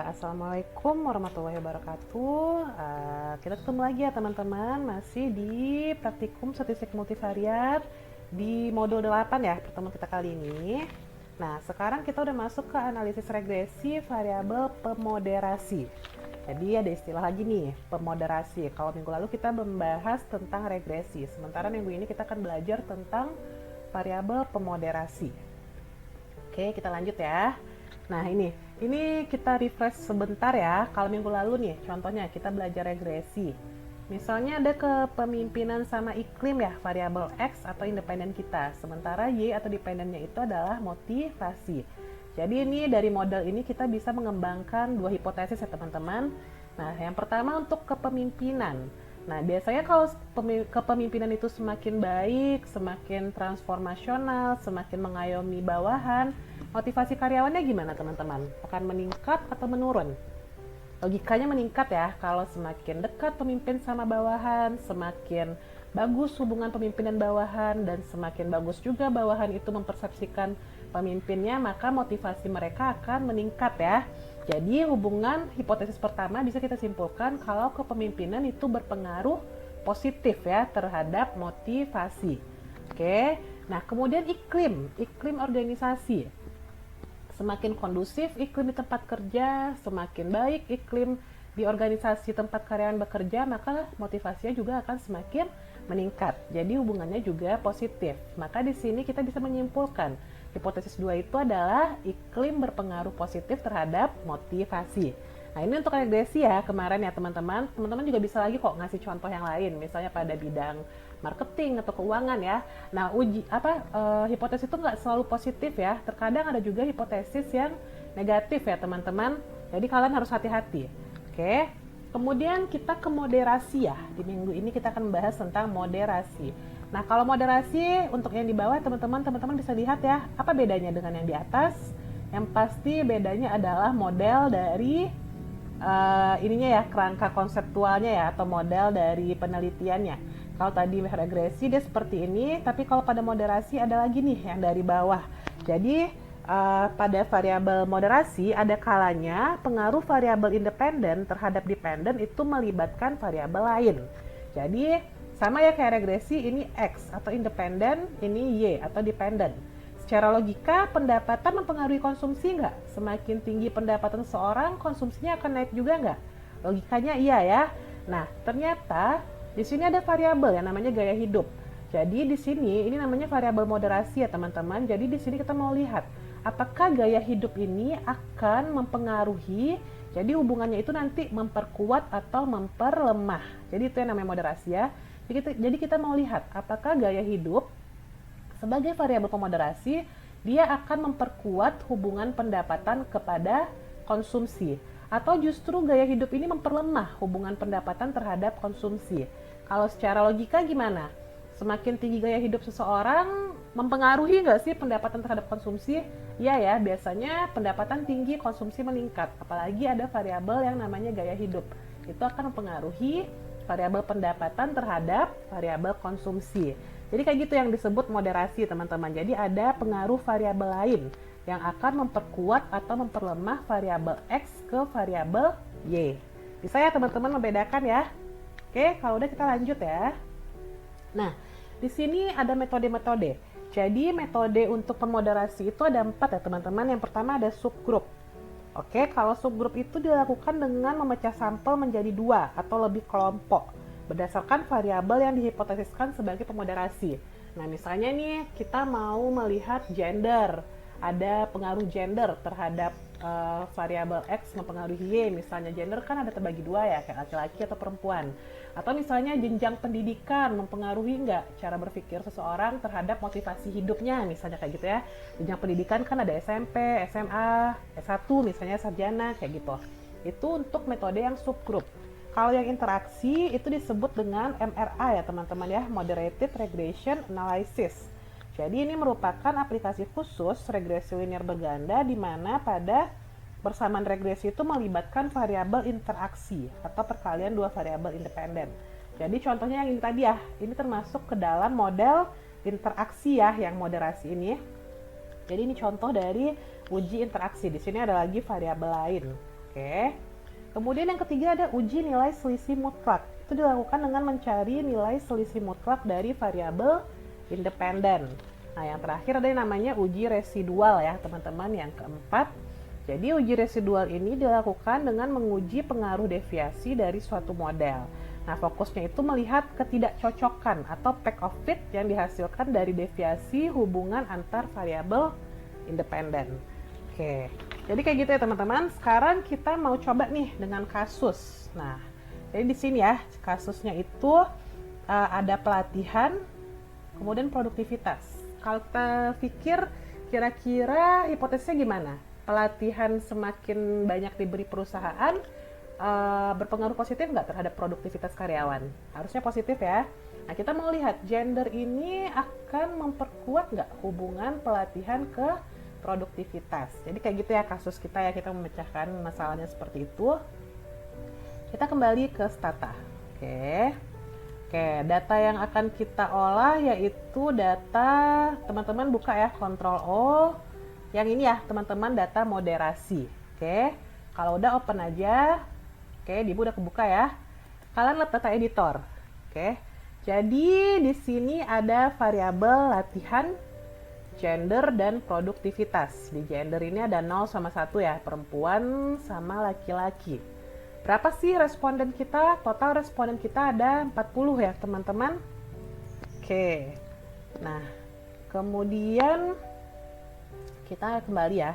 Assalamualaikum warahmatullahi wabarakatuh. Kita ketemu lagi ya teman-teman, masih di praktikum statistik multivariat di modul 8 ya, pertemuan kita kali ini. Nah, sekarang kita udah masuk ke analisis regresi variabel pemoderasi. Jadi ada istilah lagi nih, pemoderasi. Kalau minggu lalu kita membahas tentang regresi, sementara minggu ini kita akan belajar tentang variabel pemoderasi. Oke, kita lanjut ya. Nah, ini kita refresh sebentar ya. Kalau minggu lalu nih, contohnya kita belajar regresi. Misalnya ada kepemimpinan sama iklim ya, variabel X atau independen kita. Sementara Y atau dependennya itu adalah motivasi. Jadi ini dari model ini kita bisa mengembangkan dua hipotesis ya teman-teman. Nah, yang pertama untuk kepemimpinan. Nah, biasanya kalau kepemimpinan itu semakin baik, semakin transformasional, semakin mengayomi bawahan, motivasi karyawannya gimana teman-teman? Akan meningkat atau menurun? Logikanya meningkat ya, kalau semakin dekat pemimpin sama bawahan, semakin bagus hubungan pemimpin dan bawahan, dan semakin bagus juga bawahan itu mempersepsikan pemimpinnya, maka motivasi mereka akan meningkat ya. Jadi hubungan hipotesis pertama bisa kita simpulkan kalau kepemimpinan itu berpengaruh positif ya terhadap motivasi. Oke, nah kemudian iklim organisasi. Semakin kondusif iklim di tempat kerja, semakin baik iklim di organisasi tempat karyawan bekerja, maka motivasinya juga akan semakin meningkat. Jadi hubungannya juga positif. Maka di sini kita bisa menyimpulkan hipotesis 2 itu adalah iklim berpengaruh positif terhadap motivasi. Nah, ini untuk regresi ya kemarin ya teman-teman. Teman-teman juga bisa lagi kok ngasih contoh yang lain, misalnya pada bidang marketing atau keuangan ya. Nah, hipotesis itu nggak selalu positif ya. Terkadang ada juga hipotesis yang negatif ya teman-teman. Jadi kalian harus hati-hati. Oke. Kemudian kita ke moderasi ya. Di minggu ini kita akan membahas tentang moderasi. Nah, kalau moderasi untuk yang di bawah teman-teman bisa lihat ya, apa bedanya dengan yang di atas? Yang pasti bedanya adalah model dari ininya ya, kerangka konseptualnya ya, atau model dari penelitiannya. Kalau tadi regresi dia seperti ini, tapi kalau pada moderasi ada lagi nih yang dari bawah. Jadi pada variabel moderasi ada kalanya pengaruh variabel independen terhadap dependen itu melibatkan variabel lain. Jadi sama ya kayak regresi, ini X atau independen, ini Y atau dependen. Secara logika, pendapatan mempengaruhi konsumsi nggak? Semakin tinggi pendapatan seorang, konsumsinya akan naik juga nggak? Logikanya iya ya. Nah, ternyata di sini ada variabel yang namanya gaya hidup. Jadi di sini ini namanya variabel moderasi ya teman-teman. Jadi di sini kita mau lihat apakah gaya hidup ini akan mempengaruhi, jadi hubungannya itu nanti memperkuat atau memperlemah. Jadi itu yang namanya moderasi ya. Jadi kita mau lihat apakah gaya hidup sebagai variabel pemoderasi dia akan memperkuat hubungan pendapatan kepada konsumsi atau justru gaya hidup ini memperlemah hubungan pendapatan terhadap konsumsi. Kalau secara logika gimana? Semakin tinggi gaya hidup seseorang mempengaruhi nggak sih pendapatan terhadap konsumsi? Iya ya, biasanya pendapatan tinggi konsumsi meningkat, apalagi ada variabel yang namanya gaya hidup. Itu akan mempengaruhi variabel pendapatan terhadap variabel konsumsi. Jadi kayak gitu yang disebut moderasi teman-teman. Jadi ada pengaruh variabel lain yang akan memperkuat atau memperlemah variabel X ke variabel Y. Bisa ya teman-teman membedakan ya? Oke, kalau udah kita lanjut ya. Nah, di sini ada metode-metode. Jadi metode untuk pemoderasi itu ada 4 ya teman-teman. Yang pertama ada subgroup. Oke, kalau subgroup itu dilakukan dengan memecah sampel menjadi 2 atau lebih kelompok berdasarkan variabel yang dihipotesiskan sebagai pemoderasi. Nah, misalnya nih kita mau melihat gender, ada pengaruh gender terhadap variabel X mempengaruhi Y. Misalnya gender kan ada terbagi 2 ya, kayak laki-laki atau perempuan. Atau misalnya jenjang pendidikan mempengaruhi nggak cara berpikir seseorang terhadap motivasi hidupnya, misalnya kayak gitu ya. Jenjang pendidikan kan ada SMP, SMA, S1 misalnya sarjana kayak gitu. Itu untuk metode yang subgroup. Kalau yang interaksi itu disebut dengan MRA ya teman-teman ya, Moderated Regression Analysis. Jadi ini merupakan aplikasi khusus regresi linear berganda di mana pada bersamaan regresi itu melibatkan variabel interaksi atau perkalian dua variabel independen. Jadi contohnya yang ini tadi ya, ini termasuk ke dalam model interaksi ya yang moderasi ini. Jadi ini contoh dari uji interaksi. Di sini ada lagi variabel lain. Oke. Kemudian yang ketiga ada uji nilai selisih mutlak. Itu dilakukan dengan mencari nilai selisih mutlak dari variabel independen. Nah, yang terakhir ada yang namanya uji residual ya, teman-teman, yang keempat. Jadi uji residual ini dilakukan dengan menguji pengaruh deviasi dari suatu model. Nah, fokusnya itu melihat ketidakcocokan atau pack of fit yang dihasilkan dari deviasi hubungan antar variabel independen. Oke, jadi kayak gitu ya teman-teman. Sekarang kita mau coba nih dengan kasus. Nah, jadi di sini ya kasusnya itu ada pelatihan, kemudian produktivitas. Kalau kita pikir kira-kira hipotesisnya gimana? Pelatihan semakin banyak diberi perusahaan berpengaruh positif nggak terhadap produktivitas karyawan? Harusnya positif ya. Nah, kita mau lihat gender ini akan memperkuat nggak hubungan pelatihan ke produktivitas. Jadi kayak gitu ya kasus kita ya, kita memecahkan masalahnya seperti itu. Kita kembali ke stata. Oke, data yang akan kita olah yaitu data, teman-teman buka ya, Ctrl O. Yang ini ya teman-teman, data moderasi. Oke, kalau udah open aja. Oke, di ibu udah kebuka ya. Kalian lihat data editor. Oke, jadi di sini ada variabel latihan, gender, dan produktivitas. Di gender ini ada 0 sama 1 ya, perempuan sama laki-laki. Berapa sih responden kita? Total responden kita ada 40 ya teman-teman. Oke, nah kemudian kita kembali ya.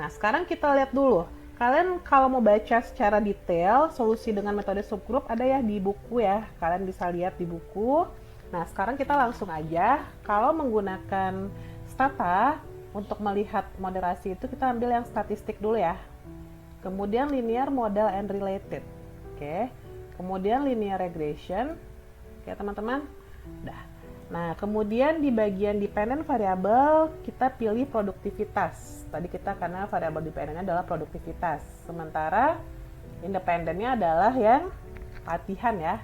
Nah, sekarang kita lihat dulu. Kalian kalau mau baca secara detail solusi dengan metode subgroup ada ya di buku ya. Kalian bisa lihat di buku. Nah, sekarang kita langsung aja. Kalau menggunakan stata untuk melihat moderasi itu kita ambil yang statistik dulu ya. Kemudian linear model and related. Oke. Kemudian linear regression. Oke, teman-teman. Udah. Nah, kemudian di bagian dependent variable kita pilih produktivitas. Tadi kita karena variabel dependennya adalah produktivitas. Sementara independennya adalah yang latihan ya.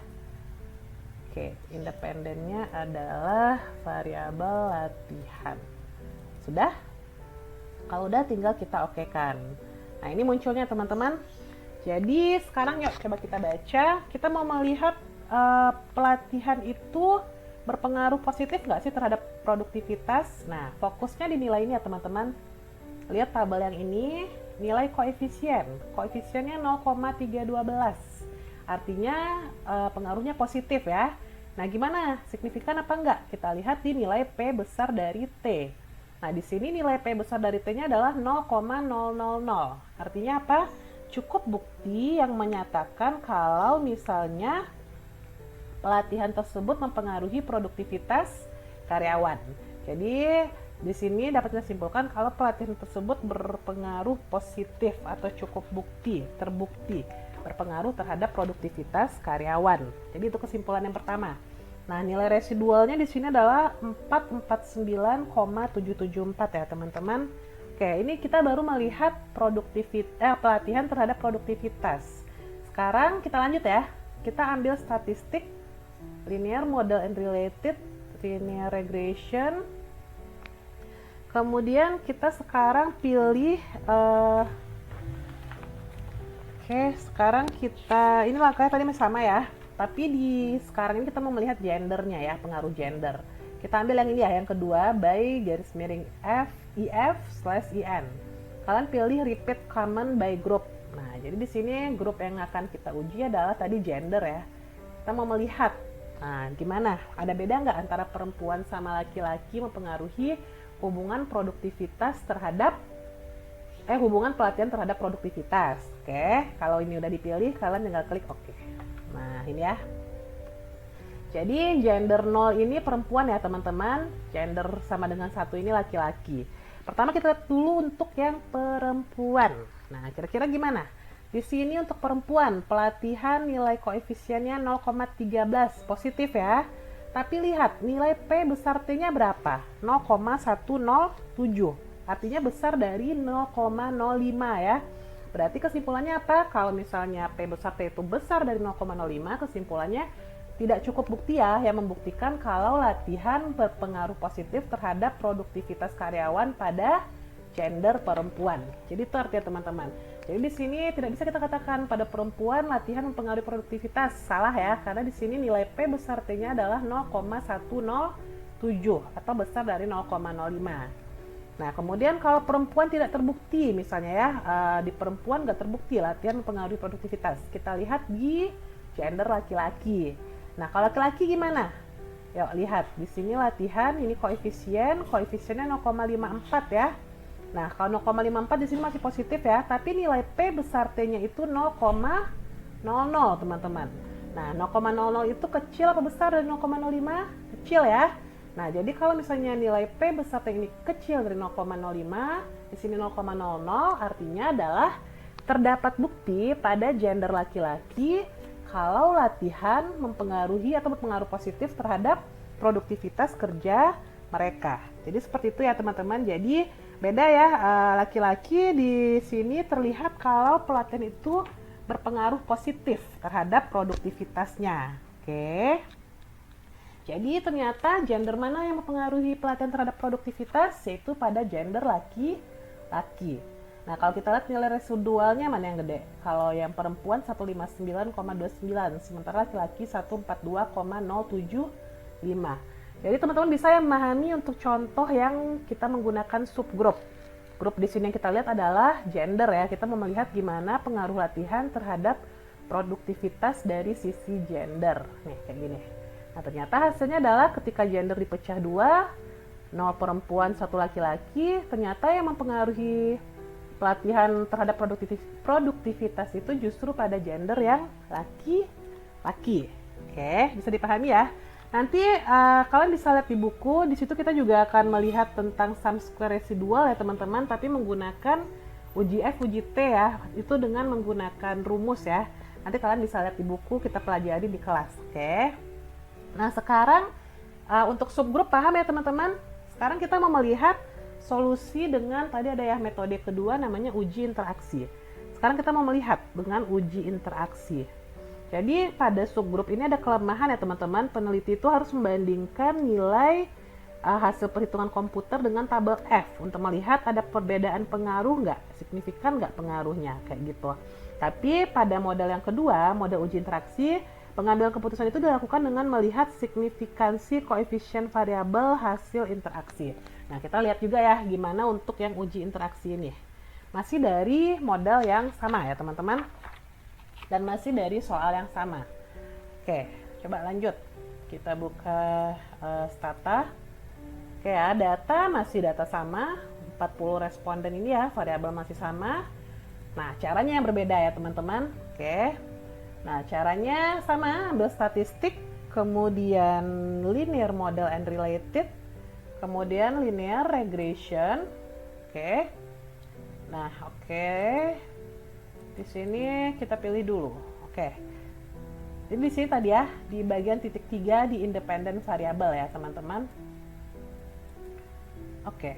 Oke, independennya adalah variabel latihan. Sudah? Kalau udah tinggal kita okekan. Nah, ini munculnya teman-teman. Jadi sekarang yuk coba kita baca. Kita mau melihat pelatihan itu berpengaruh positif nggak sih terhadap produktivitas? Nah, fokusnya di nilai ini ya teman-teman. Lihat tabel yang ini, nilai koefisien. Koefisiennya 0,312. Artinya pengaruhnya positif ya. Nah, gimana? Signifikan apa enggak? Kita lihat di nilai P besar dari T. Nah, di sini nilai P besar dari T-nya adalah 0,000. Artinya apa? Cukup bukti yang menyatakan kalau misalnya pelatihan tersebut mempengaruhi produktivitas karyawan. Jadi di sini dapat kita simpulkan kalau pelatihan tersebut berpengaruh positif atau cukup bukti, terbukti berpengaruh terhadap produktivitas karyawan. Jadi itu kesimpulan yang pertama. Nah, nilai residualnya di sini adalah 449,774 ya teman-teman. Oke, ini kita baru melihat pelatihan terhadap produktivitas. Sekarang kita lanjut ya. Kita ambil statistik linear model and related, linear regression. Kemudian kita sekarang pilih sekarang kita ini langkahnya tadi masih sama ya, tapi sekarang ini kita mau melihat gendernya ya, pengaruh gender. Kita ambil yang ini ya, yang kedua, by garis miring EF/IN. Kalian pilih repeat common by group. Nah, jadi di sini grup yang akan kita uji adalah tadi gender ya. Kita mau melihat, nah gimana? Ada beda nggak antara perempuan sama laki-laki mempengaruhi hubungan produktivitas terhadap hubungan pelatihan terhadap produktivitas. Oke, kalau ini udah dipilih, kalian tinggal klik oke. Nah, ini ya. Jadi gender 0 ini perempuan ya teman-teman. Gender sama dengan 1 ini laki-laki. Pertama kita lihat dulu untuk yang perempuan. Nah, kira-kira gimana? Di sini untuk perempuan, pelatihan nilai koefisiennya 0,13, positif ya. Tapi lihat, nilai P besar T-nya berapa? 0,107. Artinya besar dari 0,05 ya. Berarti kesimpulannya apa? Kalau misalnya P besar T itu besar dari 0,05, kesimpulannya tidak cukup bukti ya yang membuktikan kalau latihan berpengaruh positif terhadap produktivitas karyawan pada gender perempuan. Jadi itu artinya teman-teman. Jadi di sini tidak bisa kita katakan pada perempuan latihan mempengaruhi produktivitas. Salah ya, karena di sini nilai P besar T-nya adalah 0,107 atau besar dari 0,05. Nah, kemudian kalau perempuan tidak terbukti, misalnya ya, di perempuan nggak terbukti latihan mempengaruhi produktivitas. Kita lihat di gender laki-laki. Nah, kalau laki-laki gimana? Yuk lihat, di sini latihan, ini koefisiennya 0,54 ya. Nah, kalau 0,54 di sini masih positif ya, tapi nilai P besar T-nya itu 0,00 teman-teman. Nah, 0,00 itu kecil apa besar dari 0,05? Kecil ya. Nah, jadi kalau misalnya nilai P besar T ini kecil dari 0,05, di sini 0,00 artinya adalah terdapat bukti pada gender laki-laki kalau latihan mempengaruhi atau berpengaruh positif terhadap produktivitas kerja mereka. Jadi seperti itu ya teman-teman. Jadi beda ya, laki-laki di sini terlihat kalau pelatihan itu berpengaruh positif terhadap produktivitasnya. Oke. Jadi ternyata gender mana yang mempengaruhi pelatihan terhadap produktivitas, yaitu pada gender laki-laki. Nah, kalau kita lihat nilai residualnya mana yang gede? Kalau yang perempuan 159,29, sementara laki-laki 142,075. Jadi teman-teman bisa ya memahami untuk contoh yang kita menggunakan subgroup. Grup di sini yang kita lihat adalah gender ya. Kita mau melihat gimana pengaruh latihan terhadap produktivitas dari sisi gender. Nih, kayak gini. Nah, ternyata hasilnya adalah ketika gender dipecah dua, 0 perempuan, 1 laki-laki, ternyata yang mempengaruhi pelatihan terhadap produktivitas itu justru pada gender yang laki-laki. Oke, bisa dipahami ya. Nanti kalian bisa lihat di buku, di situ kita juga akan melihat tentang sum square residual ya teman-teman, tapi menggunakan uji F, uji T ya, itu dengan menggunakan rumus ya. Nanti kalian bisa lihat di buku, kita pelajari di kelas, oke? Nah sekarang untuk subgroup paham ya teman-teman? Sekarang kita mau melihat solusi dengan tadi ada ya metode kedua namanya uji interaksi. Sekarang kita mau melihat dengan uji interaksi. Jadi pada subgrup ini ada kelemahan ya teman-teman, peneliti itu harus membandingkan nilai hasil perhitungan komputer dengan tabel F untuk melihat ada perbedaan pengaruh nggak, signifikan nggak pengaruhnya kayak gitu. Tapi pada model yang kedua, model uji interaksi, pengambilan keputusan itu dilakukan dengan melihat signifikansi koefisien variabel hasil interaksi. Nah kita lihat juga ya gimana untuk yang uji interaksi ini. Masih dari model yang sama ya teman-teman. Dan masih dari soal yang sama. Oke, coba lanjut. Kita buka stata. Oke ya, data masih data sama. 40 responden ini ya, variabel masih sama. Nah, caranya yang berbeda ya teman-teman. Oke. Nah, caranya sama, ambil statistik, kemudian linear model and related, kemudian linear regression. Oke. Nah, oke. Di sini kita pilih dulu. Oke. Jadi di sini tadi ya, di bagian titik 3 di independent variable ya, teman-teman. Oke.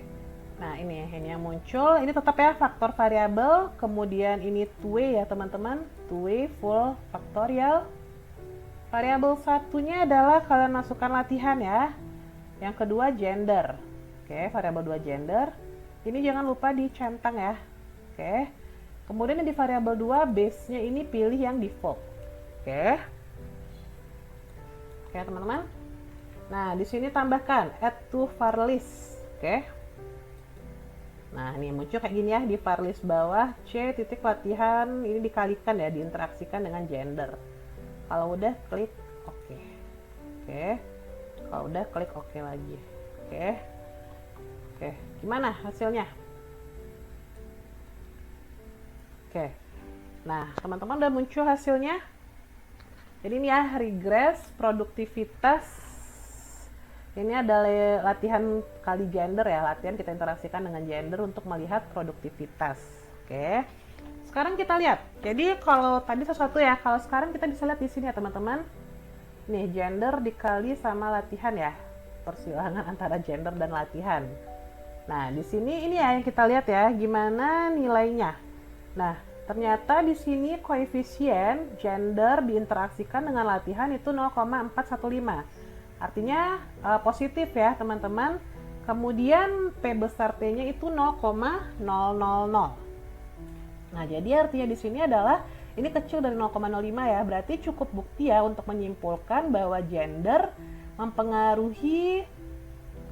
Nah, ini yang muncul. Ini tetap ya faktor variabel, kemudian ini 2way ya, teman-teman. 2way full factorial. Variabel satunya adalah kalian masukkan latihan ya. Yang kedua gender. Oke, variabel 2 gender. Ini jangan lupa dicentang ya. Oke. Kemudian di variabel 2 base-nya ini pilih yang default. Oke. Oke, teman-teman. Nah, di sini tambahkan add to var list. Oke. Nah, ini muncul kayak gini ya di var list bawah C titik latihan ini dikalikan ya, diinteraksikan dengan gender. Kalau udah klik oke. Oke. Kalau udah klik oke lagi. Oke. Oke, gimana hasilnya? Oke, nah teman-teman udah muncul hasilnya. Jadi ini ya regress produktivitas. Ini adalah latihan kali gender ya, latihan kita interaksikan dengan gender untuk melihat produktivitas. Oke, sekarang kita lihat. Jadi kalau tadi sesuatu ya, kalau sekarang kita bisa lihat di sini ya teman-teman. Nih gender dikali sama latihan ya, persilangan antara gender dan latihan. Nah di sini ini ya yang kita lihat ya, gimana nilainya. Nah, ternyata di sini koefisien gender diinteraksikan dengan latihan itu 0,415. Artinya positif ya, teman-teman. Kemudian P besar T-nya itu 0,000. Nah, jadi artinya di sini adalah ini kecil dari 0,05 ya, berarti cukup bukti ya untuk menyimpulkan bahwa gender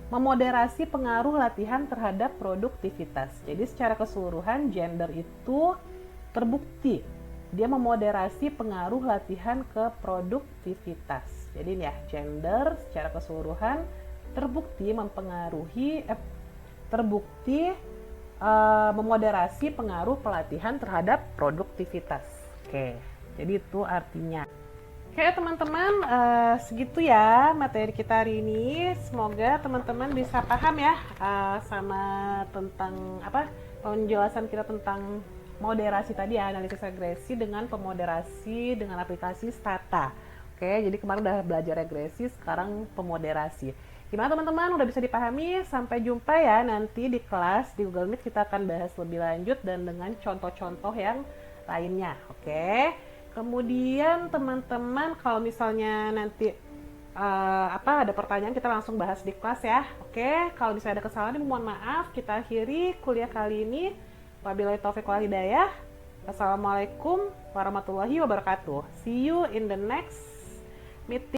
memoderasi pengaruh latihan terhadap produktivitas. Jadi secara keseluruhan gender itu terbukti dia memoderasi pengaruh latihan ke produktivitas. Jadi ini ya, gender secara keseluruhan terbukti memoderasi pengaruh pelatihan terhadap produktivitas. Oke, jadi itu artinya. Oke teman-teman, segitu ya materi kita hari ini. Semoga teman-teman bisa paham ya sama tentang penjelasan kita tentang moderasi tadi ya, analisis regresi dengan pemoderasi dengan aplikasi Stata. Oke, jadi kemarin udah belajar regresi, sekarang pemoderasi. Gimana teman-teman, udah bisa dipahami? Sampai jumpa ya nanti di kelas di Google Meet, kita akan bahas lebih lanjut dan dengan contoh-contoh yang lainnya. Oke. Kemudian teman-teman kalau misalnya nanti ada pertanyaan, kita langsung bahas di kelas ya. Oke, kalau misalnya ada kesalahan mohon maaf. Kita akhiri kuliah kali ini. Wabillahi taufiq wal hidayah. Assalamualaikum warahmatullahi wabarakatuh. See you in the next meeting.